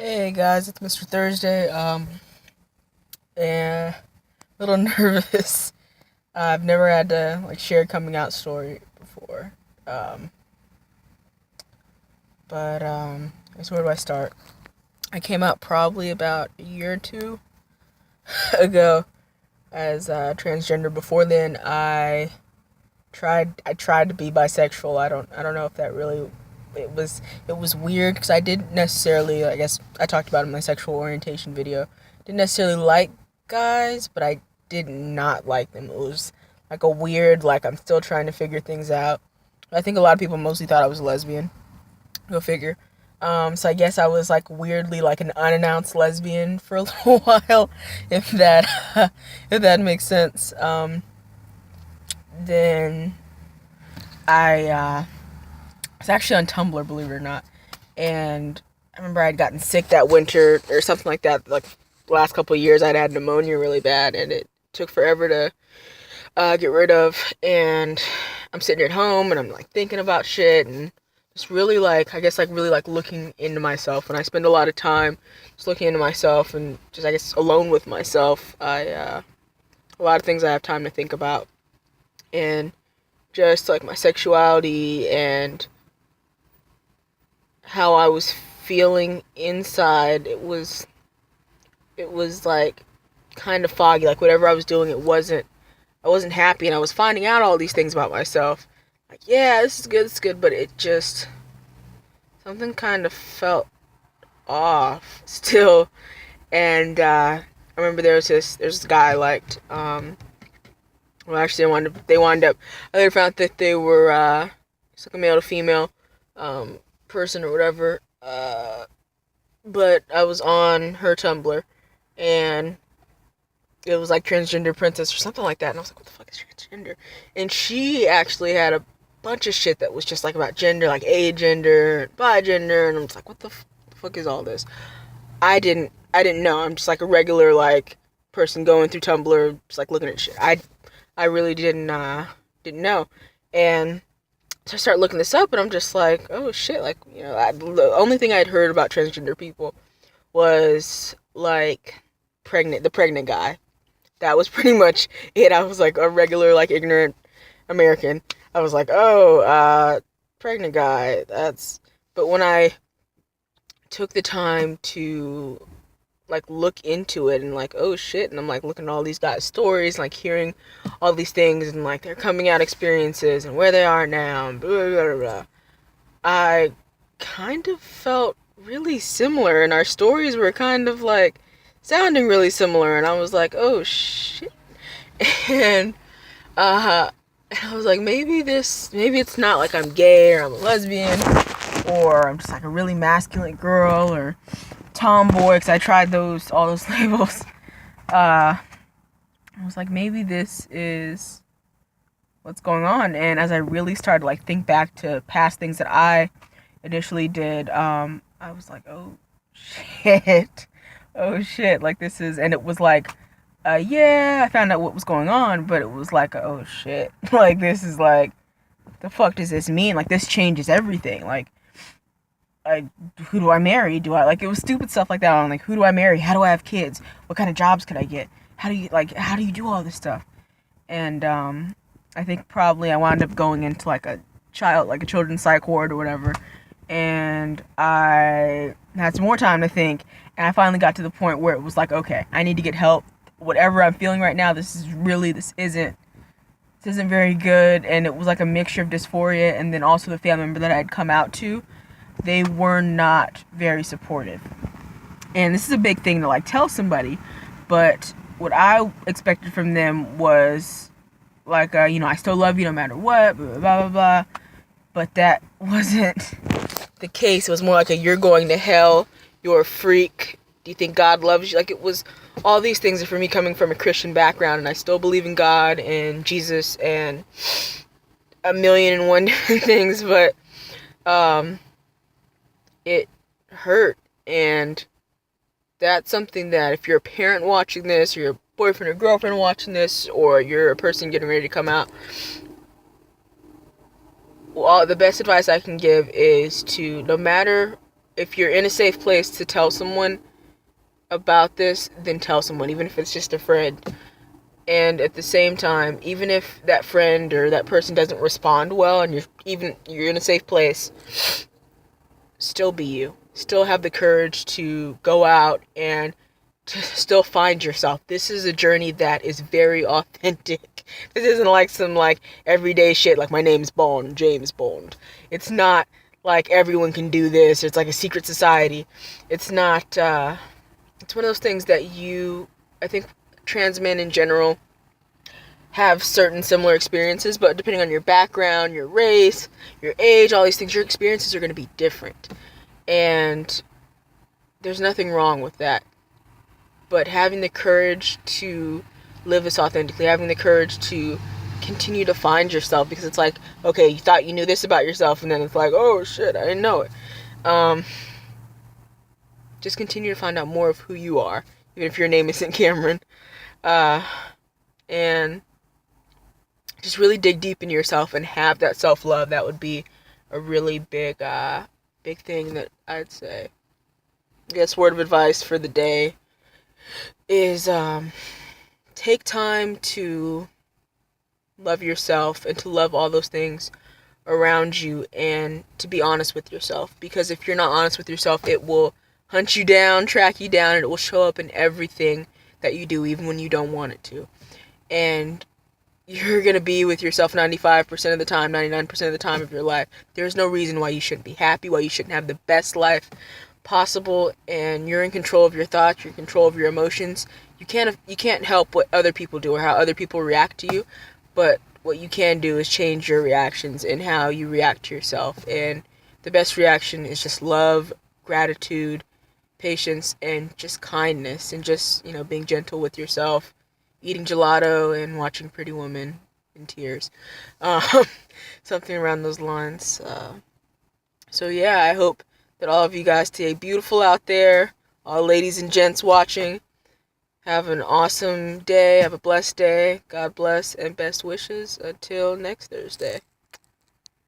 Hey guys, it's Mr. Thursday. And a little nervous. I've never had to share a coming out story before. Um, but I guess where do I start? I came out probably about a year or two ago as transgender. Before then, I tried to be bisexual. I don't know if that really it was weird because I didn't necessarily, I guess I talked about it in my sexual orientation video. Didn't necessarily like guys, but I did not like them. It was like a weird, like I'm still trying to figure things out. I think a lot of people mostly thought I was a lesbian. Go figure. So I guess I was like weirdly like an unannounced lesbian for a little while, if that if that makes sense. Then I was actually on Tumblr, believe it or not, and I remember I'd gotten sick that winter or something like that. Like the last couple of years, I'd had pneumonia really bad, and it took forever to get rid of. And I'm sitting at home, and I'm like thinking about shit, and just really like I guess like really like looking into myself. And I spend a lot of time just looking into myself and just I guess alone with myself. A lot of things I have time to think about, and just like my sexuality and how I was feeling inside. It was like kind of foggy. Like whatever I was doing, I wasn't happy, and I was finding out all these things about myself. Like, yeah, this is good, but it just something kind of felt off still. And I remember there's this guy I liked. Well, actually, they wound up. I later found that they were it's like a male to female person or whatever. But I was on her Tumblr, and it was like transgender princess or something like that, and I was like, what the fuck is transgender? And she actually had a bunch of shit that was just like about gender, like agender, bigender, and I'm just like, what the fuck is all this? I didn't know. I'm just like a regular like person going through Tumblr, just like looking at shit. I really didn't know, and so I start looking this up, and I'm just like, oh shit, like the only thing I'd heard about transgender people was like the pregnant guy. That was pretty much it. I was like a regular like ignorant American. I was like, oh, pregnant guy. But when I took the time to like look into it and like oh shit, and I'm like looking at all these guys' stories, like hearing all these things and like their coming out experiences and where they are now and blah blah blah blah. I kind of felt really similar, and our stories were kind of like sounding really similar, and I was like oh shit. And uh I was like, maybe it's not like I'm gay or I'm a lesbian or I'm just like a really masculine girl or tomboy, because I tried all those labels. I was like, maybe this is what's going on. And as I really started to like think back to past things that I initially did, I was like, oh shit, oh shit, like this is, and it was like, yeah, I found out what was going on, but it was like, oh shit, like this is like, the fuck does this mean? Like this changes everything. Like, who do I marry? Do I like it was stupid stuff like that. I'm like, who do I marry? How do I have kids? What kind of jobs could I get? How do you do all this stuff? And I think probably I wound up going into like a children's psych ward or whatever. And I had some more time to think, and I finally got to the point where it was like, okay, I need to get help. Whatever I'm feeling right now, this isn't very good. And it was like a mixture of dysphoria and then also the family member that I'd come out to. They were not very supportive. And this is a big thing to like tell somebody, but what I expected from them was like, I still love you no matter what, blah, blah, blah, blah. But that wasn't the case. It was more like you're going to hell, you're a freak, do you think God loves you? Like it was all these things. Are for me coming from a Christian background, and I still believe in God and Jesus and a million and one different things, but it hurt. And that's something that if you're a parent watching this, or your boyfriend or girlfriend watching this, or you're a person getting ready to come out, well, the best advice I can give is to, no matter if you're in a safe place to tell someone about this, then tell someone, even if it's just a friend. And at the same time, even if that friend or that person doesn't respond well and you're in a safe place, still be you. Still have the courage to go out and to still find yourself. This is a journey that is very authentic. This isn't like some like everyday shit like my name's Bond, James Bond. It's not like everyone can do this. It's like a secret society. It's not it's one of those things that I think trans men in general have certain similar experiences, but depending on your background, your race, your age, all these things, your experiences are going to be different. And there's nothing wrong with that. But having the courage to live this authentically, having the courage to continue to find yourself, because it's like, okay, you thought you knew this about yourself, and then it's like, oh shit, I didn't know it. Just continue to find out more of who you are, even if your name isn't Cameron. And just really dig deep into yourself and have that self-love. That would be a really big thing that I'd say. I guess word of advice for the day is take time to love yourself and to love all those things around you and to be honest with yourself. Because if you're not honest with yourself, it will hunt you down, track you down, and it will show up in everything that you do, even when you don't want it to. And you're going to be with yourself 95% of the time, 99% of the time of your life. There's no reason why you shouldn't be happy, why you shouldn't have the best life possible, and you're in control of your thoughts, you're in control of your emotions. You can't help what other people do or how other people react to you, but what you can do is change your reactions and how you react to yourself. And the best reaction is just love, gratitude, patience, and just kindness, and just, being gentle with yourself, eating gelato and watching Pretty Woman in tears. Something around those lines. So yeah, I hope that all of you guys stay beautiful out there. All ladies and gents watching, have an awesome day. Have a blessed day. God bless and best wishes until next Thursday.